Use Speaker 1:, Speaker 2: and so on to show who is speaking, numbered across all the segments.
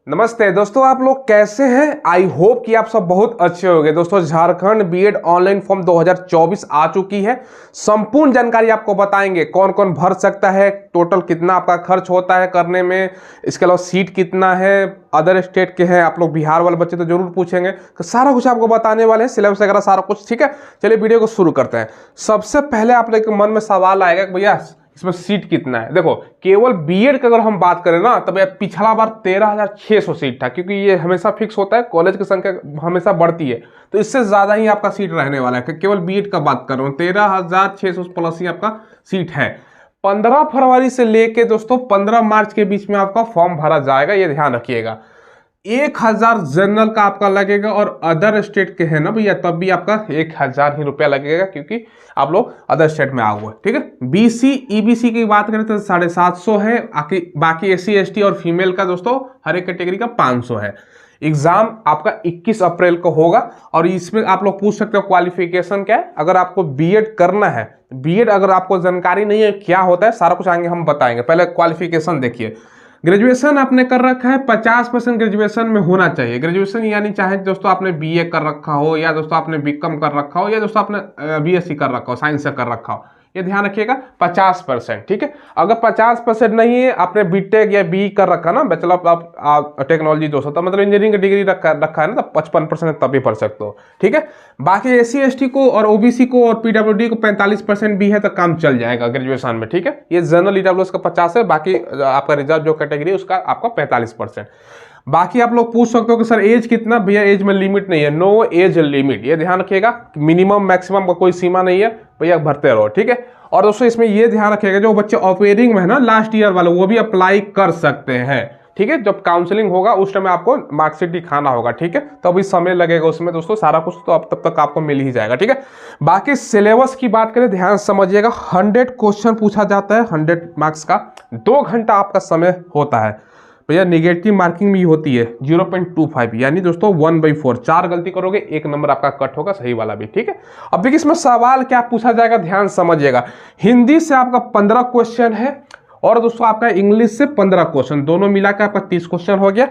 Speaker 1: नमस्ते दोस्तों, आप लोग कैसे हैं। आई होप कि आप सब बहुत अच्छे होंगे। दोस्तों, झारखंड बीएड ऑनलाइन फॉर्म 2024 आ चुकी है। संपूर्ण जानकारी आपको बताएंगे, कौन कौन भर सकता है, टोटल कितना आपका खर्च होता है करने में, इसके अलावा सीट कितना है, अदर स्टेट के हैं, आप लोग बिहार वाले बच्चे तो जरूर पूछेंगे, तो सारा कुछ आपको बताने वाले हैं, सिलेबस वगैरह सारा कुछ। ठीक है, चलिए वीडियो को शुरू करते हैं। सबसे पहले आप लोग के मन में सवाल आएगा कि भैया इसमें सीट कितना है। देखो, केवल बीएड की अगर हम बात करें ना, तब पिछला बार 13,600 सीट था, क्योंकि ये हमेशा फिक्स होता है, कॉलेज की संख्या हमेशा बढ़ती है, तो इससे ज्यादा ही आपका सीट रहने वाला है। केवल बीएड का बात कर रहा हूँ, 13,600 प्लस ही आपका सीट है। 15 फरवरी से लेके दोस्तों 15 मार्च के बीच में आपका फॉर्म भरा जाएगा, ये ध्यान रखिएगा। 1,000 जनरल का आपका लगेगा, और अदर स्टेट के हैं ना भैया, तब भी आपका 1,000 ही रुपया लगेगा, क्योंकि आप लोग अदर स्टेट में आओ हुए। ठीक है, बीसी ईबीसी की बात करें तो 750 है। बाकी एससी एसटी और फीमेल का दोस्तों हर एक कैटेगरी का 500 है। एग्जाम आपका 21 अप्रैल को होगा, और इसमें आप लोग पूछ सकते हो क्वालिफिकेशन क्या है। अगर आपको बीएड करना है, बीएड अगर आपको जानकारी नहीं है क्या होता है, सारा कुछ आगे हम बताएंगे। पहले क्वालिफिकेशन देखिए। ग्रेजुएशन आपने कर रखा है, 50% ग्रेजुएशन में होना चाहिए। ग्रेजुएशन यानी चाहे दोस्तों आपने बीए कर रखा हो, या दोस्तों आपने बीकॉम कर रखा हो, या दोस्तों आपने बीएससी कर रखा हो, साइंस से कर रखा हो, ये ध्यान रखिएगा 50%। ठीक है, अगर 50% नहीं है, आपने बीटेक या बी कर रखा ना, बैचलर ऑफ टेक्नोलॉजी दोस्तों, तो मतलब इंजीनियरिंग का डिग्री रखा है ना, तो 55% तब भी पढ़ सकते हो। ठीक है, बाकी एससी एसटी को और ओबीसी को और पीडब्ल्यूडी को 45% भी है, तो काम चल जाएगा ग्रेजुएशन में। ठीक है, ये जनरल ईडब्ल्यूएस का 50 है, बाकी आपका रिजर्व जो कैटेगरी है उसका आपका 45%। बाकी आप लोग पूछ सकते हो कि सर एज कितना। भैया एज में लिमिट नहीं है, नो एज लिमिट, ये ध्यान रखिएगा। मिनिमम मैक्सिमम का कोई सीमा नहीं है भैया, भरते रहो। ठीक है, और दोस्तों इसमें ये ध्यान रखिएगा, जो बच्चे ऑफेयरिंग में है ना लास्ट ईयर वाले, वो भी अप्लाई कर सकते हैं। ठीक है, जब काउंसलिंग होगा उस टाइम आपको मार्कशीट दिखाना होगा। ठीक है, तो अभी समय लगेगा उसमें दोस्तों, सारा कुछ तो अब तब तक आपको मिल ही जाएगा। ठीक है, बाकी सिलेबस की बात करें, ध्यान समझिएगा। 100 क्वेश्चन पूछा जाता है, 100 मार्क्स का, 2 घंटा आपका समय होता है भैया। निगेटिव मार्किंग भी होती है 0.25, यानी दोस्तों 1/4। 4 गलती करोगे 1 नंबर आपका कट होगा, सही वाला भी। ठीक है, अब देखिए इसमें सवाल क्या पूछा जाएगा, ध्यान समझिएगा। हिंदी से आपका 15 क्वेश्चन है, और दोस्तों आपका इंग्लिश से 15 क्वेश्चन, दोनों मिलाकर आपका 30 क्वेश्चन हो गया।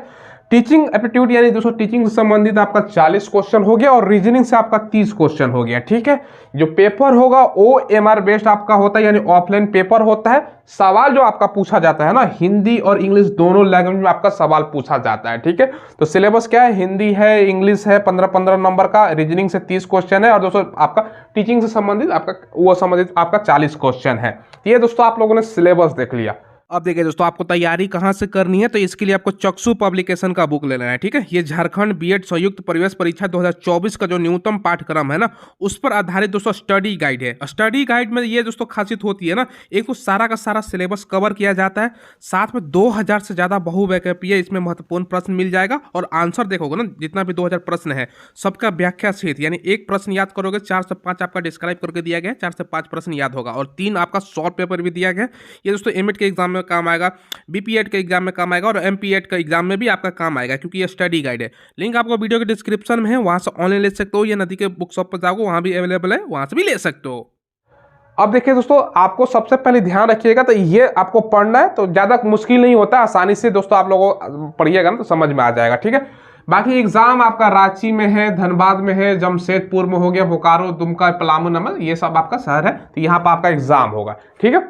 Speaker 1: टीचिंग एप्टीट्यूड यानी दोस्तों टीचिंग से संबंधित आपका 40 क्वेश्चन हो गया, और रीजनिंग से आपका 30 क्वेश्चन हो गया। ठीक है, जो पेपर होगा OMR बेस्ड आपका होता है, यानी ऑफलाइन पेपर होता है। सवाल जो आपका पूछा जाता है ना, हिंदी और इंग्लिश दोनों लैंग्वेज में आपका सवाल पूछा जाता है। ठीक है, तो सिलेबस क्या है, हिंदी है, इंग्लिश है 15-15 नंबर का, रीजनिंग से 30 क्वेश्चन है, और दोस्तों आपका टीचिंग से संबंधित आपका 40 क्वेश्चन है। ये दोस्तों आप लोगों ने सिलेबस देख लिया। अब देखिए दोस्तों, आपको तैयारी कहाँ से करनी है, तो इसके लिए आपको चक्षु पब्लिकेशन का बुक लेना है। ठीक है, ये झारखंड बीएड संयुक्त प्रवेश परीक्षा 2024 का जो न्यूनतम पाठ्यक्रम है ना, उस पर आधारित दोस्तों स्टडी गाइड है। स्टडी गाइड में ये दोस्तों खासियत होती है ना, एक तो सारा का सारा सिलेबस कवर किया जाता है, साथ में 2000 से ज्यादा बहुविकल्पीय इसमें महत्वपूर्ण प्रश्न मिल जाएगा, और आंसर देखोगे ना, जितना भी 2000 प्रश्न है सबका व्याख्या सहित, यानी एक प्रश्न याद करोगे 4 से 5 आपका डिस्क्राइब करके दिया गया है, 4 से 5 प्रश्न याद होगा, और 3 आपका शॉर्ट पेपर भी दिया गया है। ये दोस्तों एमएड के एग्जाम में काम आएगा, बीपीएड के एग्जाम में काम आएगा, और एमपीएड का एग्जाम में भी आपका काम आएगा, क्योंकि ये स्टडी गाइड है। लिंक आपको वीडियो के डिस्क्रिप्शन में है, वहां से ऑनलाइन ले सकते हो, या नदी के बुक शॉप पर जाओगे वहां भी अवेलेबल है, वहां से भी ले सकते हो। अब देखिए दोस्तों, आपको सबसे पहले ध्यान रखिएगा, तो ये आपको पढ़ना है तो ज्यादा मुश्किल नहीं होता, आसानी से दोस्तों आप लोगों पढ़िएगा ना तो समझ में आ जाएगा। ठीक है, बाकी एग्जाम आपका रांची में है, धनबाद में है, जमशेदपुर में हो गया, बोकारो, दुमका, पलामू, नमक, ये सब आपका शहर है, तो यहाँ पर आपका एग्जाम होगा। ठीक है,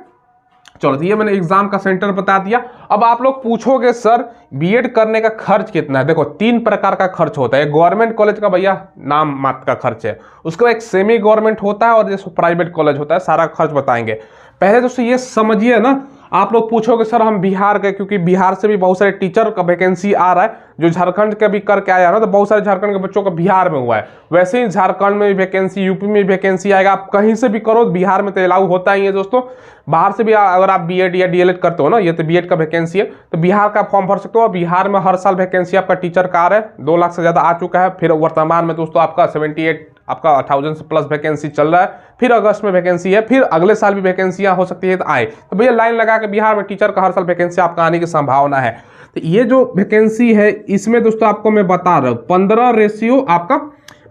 Speaker 1: चलो, तो ये मैंने एग्जाम का सेंटर बता दिया। अब आप लोग पूछोगे सर बीएड करने का खर्च कितना है। देखो, 3 प्रकार का खर्च होता है। गवर्नमेंट कॉलेज का भैया नाम मात्र का खर्च है, उसका एक सेमी गवर्नमेंट होता है, और जैसे प्राइवेट कॉलेज होता है, सारा खर्च बताएंगे। पहले दोस्तों ये समझिए ना, आप लोग पूछोगे सर हम बिहार के, क्योंकि बिहार से भी बहुत सारे टीचर का वैकेंसी आ रहा है, जो झारखंड के भी करके आया ना, तो बहुत सारे झारखंड के बच्चों का बिहार में हुआ है। वैसे ही झारखंड में भी वैकेंसी, यूपी में भी वैकेंसी आएगा, आप कहीं से भी करो, बिहार में तो अलाउ होता ही है दोस्तों। बाहर से भी अगर आप बीएड या डीएलएड करते हो ना, ये तो बीएड का वैकेंसी है, तो बिहार का फॉर्म भर सकते हो। बिहार में हर साल वैकेंसी आपका टीचर का आ रहा है, 2 लाख से ज्यादा आ चुका है। फिर वर्तमान में दोस्तों आपका 78,000 से प्लस वैकेंसी चल रहा है। फिर अगस्त में वैकेंसी है, फिर अगले साल भी वैकेंसियां हो सकती है, तो आए तो भैया लाइन लगा के बिहार में टीचर का हर साल वैकेंसी आपका आने की संभावना है। तो ये जो वैकेंसी है, इसमें दोस्तों आपको मैं बता रहा हूँ 15 रेशियो आपका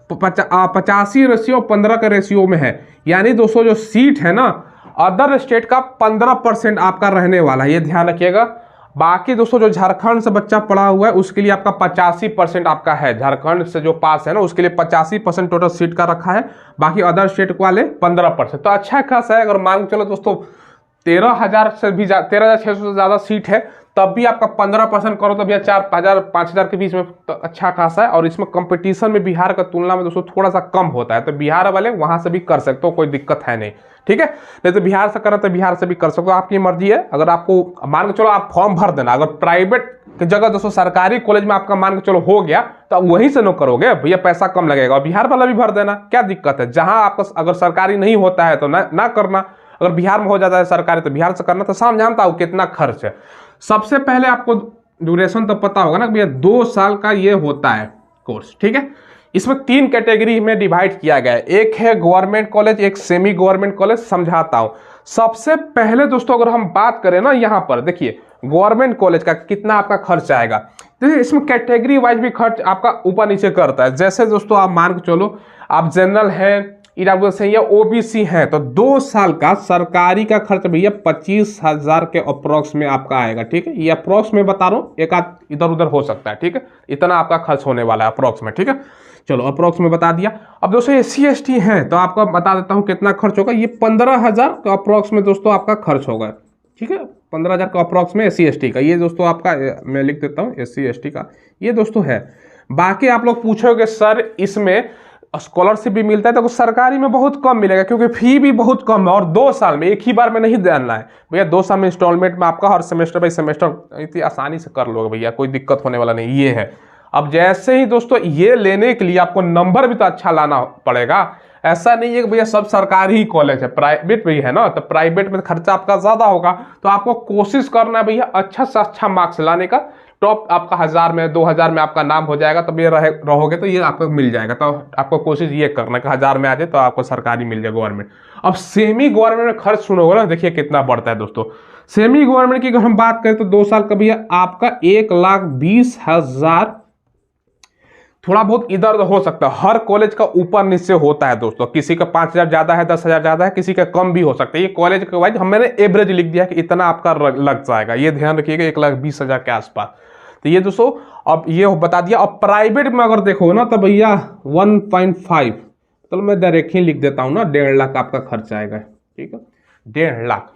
Speaker 1: 85 रेशियो 15 का रेशियो में है, यानी दोस्तों जो सीट है ना, अदर स्टेट का 15% आपका रहने वाला है, ये ध्यान रखिएगा। बाकी दोस्तों जो झारखंड से बच्चा पढ़ा हुआ है उसके लिए आपका 85% आपका है, झारखंड से जो पास है ना उसके लिए 85% टोटल सीट का रखा है, बाकी अदर स्टेट वाले 15%। तो अच्छा खासा है। अगर मान के चलो दोस्तों 13,000 से भी 13,600 से ज़्यादा सीट है तब भी आपका 15% करो तो भैया 4,000 5,000 के बीच में तो अच्छा खासा है। और इसमें कंपटीशन में बिहार का तुलना में दोस्तों थोड़ा सा कम होता है, तो बिहार वाले वहां से भी कर सकते हो, कोई दिक्कत है नहीं, ठीक है। नहीं तो बिहार से करना तो बिहार से भी कर सकते हो, आपकी मर्जी है। अगर आपको मान के चलो आप फॉर्म भर देना, अगर प्राइवेट की जगह दोस्तों सरकारी कॉलेज में आपका मान के चलो हो गया तो आप वहीं से नो करोगे भैया, पैसा कम लगेगा, और बिहार वाला भी भर देना, क्या दिक्कत है। जहां आपका अगर सरकारी नहीं होता है तो ना करना, अगर बिहार में हो जाता है सरकारी तो बिहार से करना। तो साम जानता हूं कितना खर्च है। सबसे पहले आपको ड्यूरेशन तो पता होगा ना भैया, 2 साल का ये होता है कोर्स, ठीक है। इसमें 3 कैटेगरी में डिवाइड किया गया है, एक है गवर्नमेंट कॉलेज, एक सेमी गवर्नमेंट कॉलेज। समझाता हूं। सबसे पहले दोस्तों अगर हम बात करें ना, यहां पर देखिए गवर्नमेंट कॉलेज का कितना आपका खर्च आएगा। देखिए इसमें कैटेगरी वाइज भी खर्च आपका ऊपर नीचे करता है। जैसे दोस्तों आप मान के चलो आप जनरल है, ईडब्ल्यूएस है या ओबीसी है, तो 2 साल का सरकारी का खर्च भैया 25,000 के अप्रोक्स में आपका आएगा, ठीक है। ये अप्रोक्स में बता रहा हूँ, एक आध इधर उधर हो सकता है, ठीक है। इतना आपका खर्च होने वाला है अप्रोक्स में, ठीक है। चलो अप्रोक्स में बता दिया। अब दोस्तों SC ST है तो आपको बता देता हूँ कितना खर्च होगा। ये 15,000 का अप्रोक्स में दोस्तों आपका खर्च होगा, ठीक है। 15,000 का अप्रोक्स में SC ST का, ये दोस्तों आपका मैं लिख देता हूँ SC ST का, ये दोस्तों है। बाकी आप लोग पूछोगे सर इसमें स्कॉलरशिप भी मिलता है, तो सरकारी में बहुत कम मिलेगा क्योंकि फी भी बहुत कम है, और 2 साल में एक ही बार में नहीं देना है भैया, 2 साल में इंस्टॉलमेंट में आपका हर सेमेस्टर बाई सेमेस्टर इतनी आसानी से कर लोगे भैया, कोई दिक्कत होने वाला नहीं। ये है। अब जैसे ही दोस्तों ये लेने के लिए आपको नंबर भी तो अच्छा लाना पड़ेगा। ऐसा नहीं है कि भैया सब सरकारी ही कॉलेज है, प्राइवेट भी है ना, तो प्राइवेट में खर्चा आपका ज्यादा होगा। तो आपको कोशिश करना है भैया अच्छा से अच्छा मार्क्स लाने का, टॉप आपका 1000 में 2000 में आपका नाम हो जाएगा, तब ये रहोगे तो ये आपको मिल जाएगा। तो आपको कोशिश ये करना कि 1000 में आ जाए तो आपको सरकारी मिल जाए गवर्नमेंट। अब सेमी गवर्नमेंट में खर्च सुनोगे ना, देखिए कितना बढ़ता है दोस्तों। सेमी गवर्नमेंट की अगर हम बात करें तो 2 साल का भैया आपका 1,20,000, थोड़ा बहुत इधर हो सकता है, हर कॉलेज का ऊपर नीचे होता है दोस्तों। किसी का 5,000 ज्यादा है, 10,000 ज्यादा है, किसी का कम भी हो सकता है। ये कॉलेज के वाइज मैंने एवरेज लिख दिया कि इतना आपका लग जाएगा, ये ध्यान रखिएगा 1,20,000 के आसपास। तो ये दोस्तों अब ये बता दिया। अब प्राइवेट में अगर देखो ना तो भैया 1.5, तो मैं डायरेक्ट ही लिख देता हूँ ना, 1.5 लाख आपका खर्च आएगा, ठीक है। 1.5 लाख,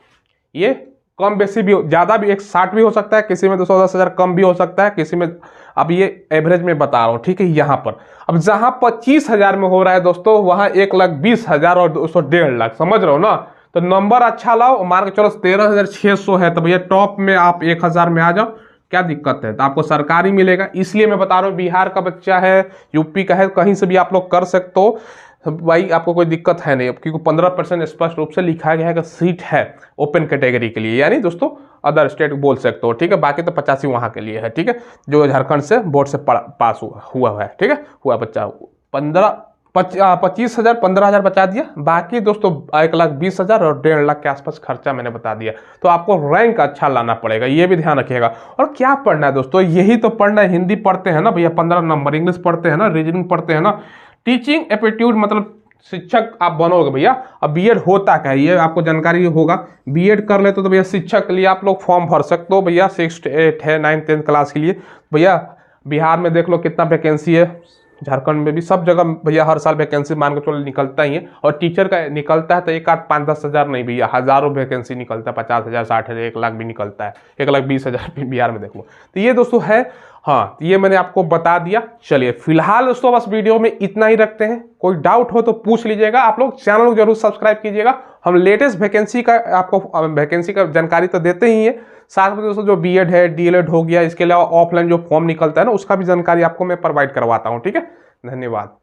Speaker 1: ये कम बेसी भी ज्यादा भी 160 भी हो सकता है, किसी में 210,000 कम भी हो सकता है, किसी में, अब ये एवरेज में बता रहा हूँ, ठीक है। यहाँ पर अब जहां 25,000 में हो रहा है दोस्तों, वहां 1,20,000 और दोस्तों 1.5 लाख, समझ रहे हो ना। तो नंबर अच्छा लाओ, मान के चलो 13,600 है तो भैया टॉप में आप 1,000 में आ जाओ, क्या दिक्कत है। तो आपको सरकारी मिलेगा, इसलिए मैं बता रहा हूँ बिहार का बच्चा है, यूपी का है, कहीं से भी आप लोग कर सकते हो भाई, आपको कोई दिक्कत है नहीं। क्योंकि 15% स्पष्ट रूप से लिखा गया है कि सीट है ओपन कैटेगरी के लिए, यानी दोस्तों अदर स्टेट बोल सकते हो, ठीक है। बाकी तो 85 वहां के लिए है, ठीक है, जो झारखंड से बोर्ड से पास हुआ है, ठीक है, हुआ बच्चा। 25,000 15,000 बचा दिया, बाकी दोस्तों 1,20,000 और 1.5 लाख के आसपास खर्चा मैंने बता दिया। तो आपको रैंक अच्छा लाना पड़ेगा, ये भी ध्यान रखिएगा। और क्या पढ़ना है दोस्तों, यही तो पढ़ना है। हिंदी पढ़ते हैं ना भैया 15 नंबर, इंग्लिश पढ़ते हैं ना, रीजनिंग पढ़ते हैं ना, टीचिंग एप्टीट्यूड मतलब शिक्षक आप बनोगे भैया। अब बीएड होता क्या है ये आपको जानकारी होगा। बीएड कर लेते तो भैया शिक्षक के लिए आप लोग फॉर्म भर सकते हो भैया, 6 8 है 9 10 क्लास के लिए भैया। बिहार में देख लो कितना वैकेंसी है, झारखंड में भी, सब जगह भैया हर साल वैकेंसी मान के चलो निकलता ही है। और टीचर का निकलता है तो 1,5-10 हज़ार नहीं भैया, हजारों वैकेंसी निकलता है, 50,000 60,000 1 लाख भी निकलता है, 1,20,000 भी बिहार में देख लो। तो ये दोस्तों है, हाँ ये मैंने आपको बता दिया। चलिए फिलहाल दोस्तों बस वीडियो में इतना ही रखते हैं, कोई डाउट हो तो पूछ लीजिएगा। आप लोग चैनल को जरूर सब्सक्राइब कीजिएगा, हम लेटेस्ट वैकेंसी का आपको वैकेंसी का जानकारी तो देते ही है, साथ में दोस्तों जो बीएड है डीएलएड हो गया, इसके अलावा ऑफलाइन जो फॉर्म निकलता है ना उसका भी जानकारी आपको मैं प्रोवाइड करवाता हूँ, ठीक है। धन्यवाद।